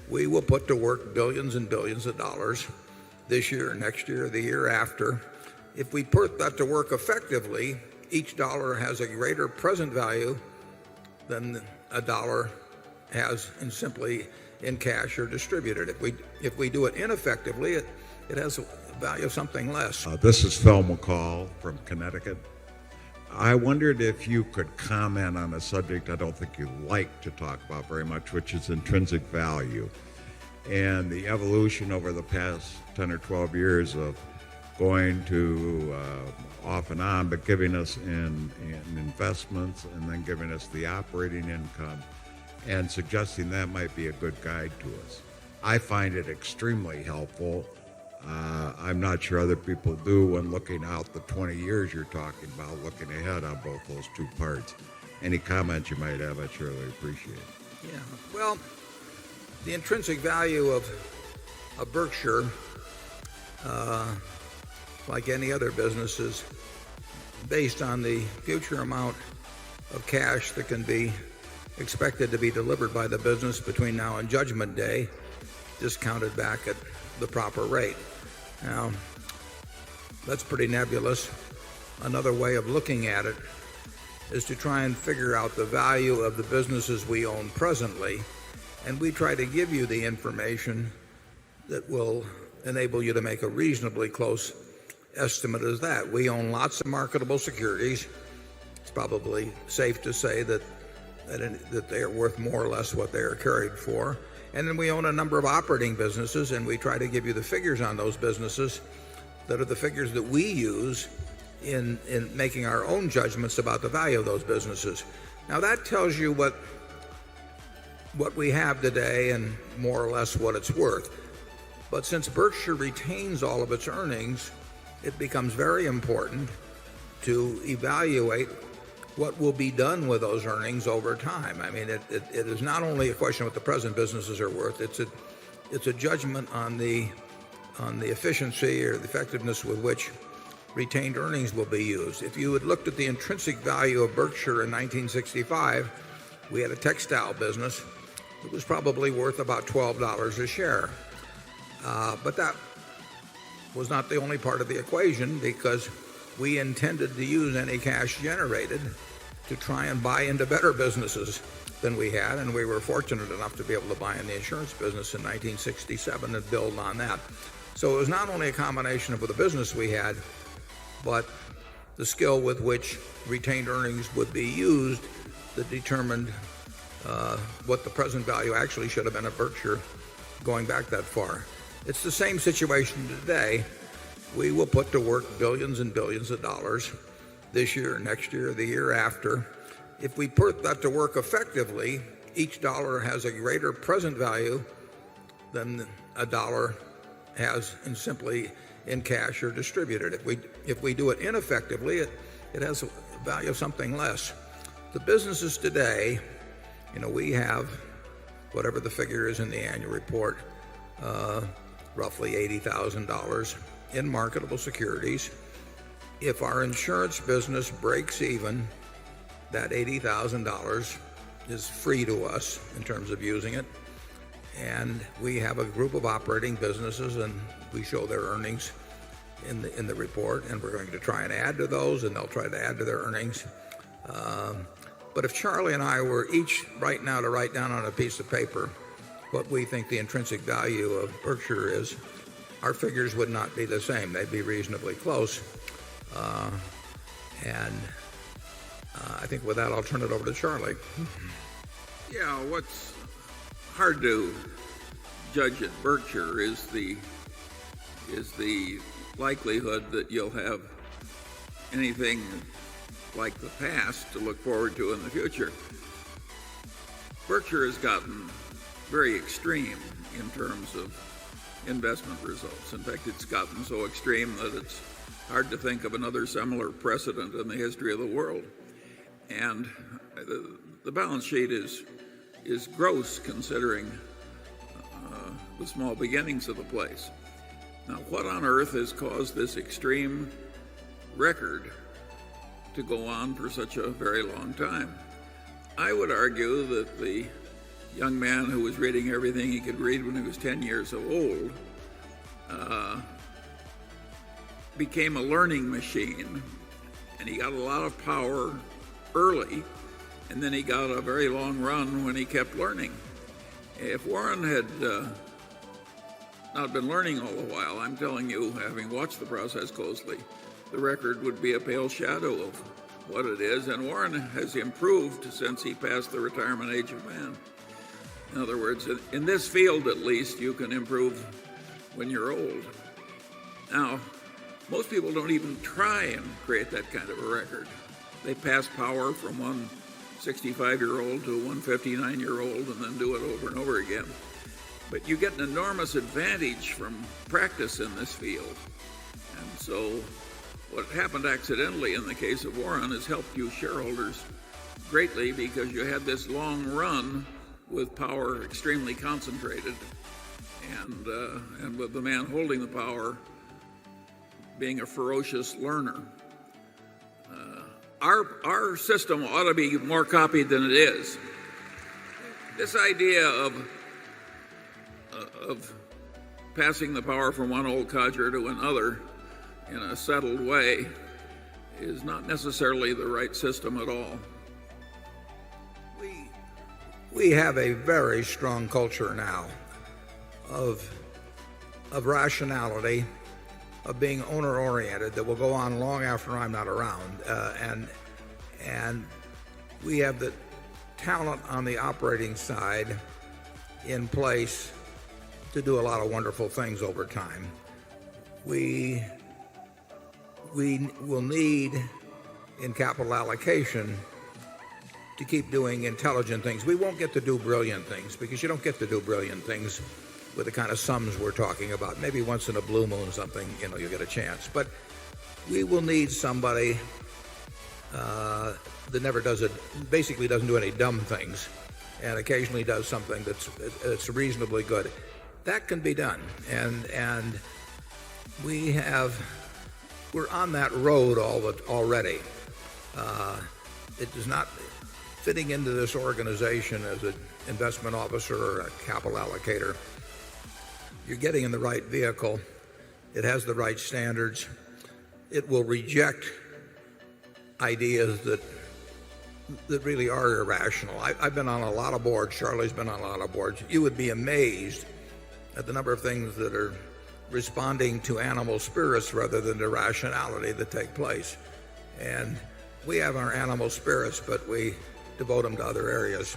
we will put to work billions and billions of dollars this year, next year, the year after. If we put that to work effectively, each dollar has a greater present value than a dollar has in cash or distributed. If we do it ineffectively, it has a value of something less. This is Phil McCall from Connecticut. I wondered if you could comment on a subject I don't think you like to talk about very much, which is intrinsic value and the evolution over the past 10 or 12 years of going to off and on, but giving us in investments and then giving us the operating income and suggesting that might be a good guide to us. I find it extremely helpful. I'm not sure other people do when looking out the 20 years you're talking about, looking ahead on both those two parts. Any comments you might have, I'd surely appreciate. Yeah, well, the intrinsic value of Berkshire, like any other business, is based on the future amount of cash that can be expected to be delivered by the business between now and Judgment Day, discounted back at the proper rate. Now, that's pretty nebulous. Another way of looking at it is to try and figure out the value of the businesses we own presently, and we try to give you the information that will enable you to make a reasonably close estimate of that. We own lots of marketable securities. It's probably safe to say that they are worth more or less what they are carried for. And then we own a number of operating businesses, and we try to give you the figures on those businesses that are the figures that we use in making our own judgments about the value of those businesses. Now, that tells you what we have today and more or less what it's worth. But since Berkshire retains all of its earnings, it becomes very important to evaluate what will be done with those earnings over time. I mean, it is not only a question of what the present businesses are worth. It's a judgment on the efficiency or the effectiveness with which retained earnings will be used. If you had looked at the intrinsic value of Berkshire in 1965, we had a textile business. It was probably worth about $12 a share. But that was not the only part of the equation, because we intended to use any cash generated to try and buy into better businesses than we had, and we were fortunate enough to be able to buy in the insurance business in 1967 and build on that. So it was not only a combination of the business we had, but the skill with which retained earnings would be used that determined what the present value actually should have been at Berkshire going back that far. It's the same situation today. We will put to work billions and billions of dollars this year, next year, the year after. If we put that to work effectively, each dollar has a greater present value than a dollar has in cash or distributed. If we do it ineffectively, it has a value of something less. The businesses today, we have, whatever the figure is in the annual report, roughly $80,000 in marketable securities. If our insurance business breaks even, that $80,000 is free to us in terms of using it. And we have a group of operating businesses, and we show their earnings in the report, and we're going to try and add to those, and they'll try to add to their earnings. But if Charlie and I were each right now to write down on a piece of paper what we think the intrinsic value of Berkshire is, our figures would not be the same. They'd be reasonably close. I think with that, I'll turn it over to Charlie. Yeah, what's hard to judge at Berkshire is the likelihood that you'll have anything like the past to look forward to in the future. Berkshire has gotten very extreme in terms of investment results. In fact, it's gotten so extreme that it's hard to think of another similar precedent in the history of the world. And the balance sheet is gross considering the small beginnings of the place. Now, what on earth has caused this extreme record to go on for such a very long time? I would argue that the young man who was reading everything he could read when he was 10 years old became a learning machine, and he got a lot of power early, and then he got a very long run when he kept learning. If Warren had not been learning all the while, I'm telling you, having watched the process closely, the record would be a pale shadow of what it is, and Warren has improved since he passed the retirement age of man. In other words, in this field at least, you can improve when you're old. Now, most people don't even try and create that kind of a record. They pass power from one 65-year-old to one 59-year-old and then do it over and over again. But you get an enormous advantage from practice in this field. And so what happened accidentally in the case of Warren has helped you shareholders greatly, because you had this long run with power extremely concentrated, and with the man holding the power being a ferocious learner. Our system ought to be more copied than it is. This idea of passing the power from one old codger to another in a settled way is not necessarily the right system at all. We have a very strong culture now of rationality, of being owner-oriented, that will go on long after I'm not around, and we have the talent on the operating side in place to do a lot of wonderful things over time. We will need, in capital allocation, to keep doing intelligent things. We won't get to do brilliant things, because you don't get to do brilliant things with the kind of sums we're talking about. Maybe once in a blue moon something, you'll get a chance. But we will need somebody that never does it, basically doesn't do any dumb things, and occasionally does something that's reasonably good. That can be done, and we're on that road already. It does not fitting into this organization as an investment officer or a capital allocator. You're getting in the right vehicle. It has the right standards. It will reject ideas that really are irrational. I've been on a lot of boards. Charlie's been on a lot of boards. You would be amazed at the number of things that are responding to animal spirits rather than to rationality that take place. And we have our animal spirits, but we devote them to other areas.